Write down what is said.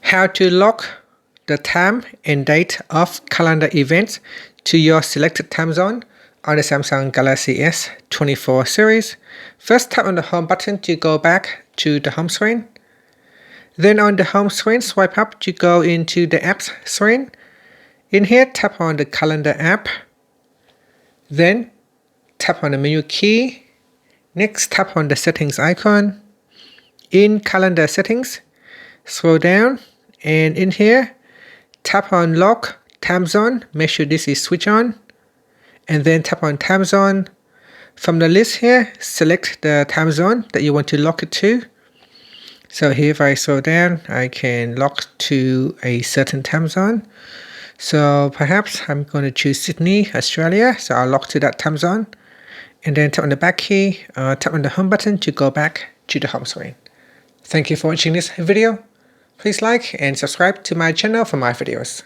How to lock the time and date of calendar events to your selected time zone on the Samsung Galaxy S24 series. First, tap on the home button to go back to the home screen. Then on the home screen, swipe up to go into the apps screen. In here, tap on the calendar app. Then tap on the menu key. Next, tap on the settings icon. In calendar settings, scroll down, and in here, tap on lock time zone. Make sure this is switch on, and then tap on time zone. From the list here, select the time zone that you want to lock it to. So here, if I scroll down, I can lock to a certain time zone. So perhaps I'm going to choose Sydney, Australia. So I'll lock to that time zone, and then tap on the back key, tap on the home button to go back to the home screen. Thank you for watching this video. Please like and subscribe to my channel for more videos.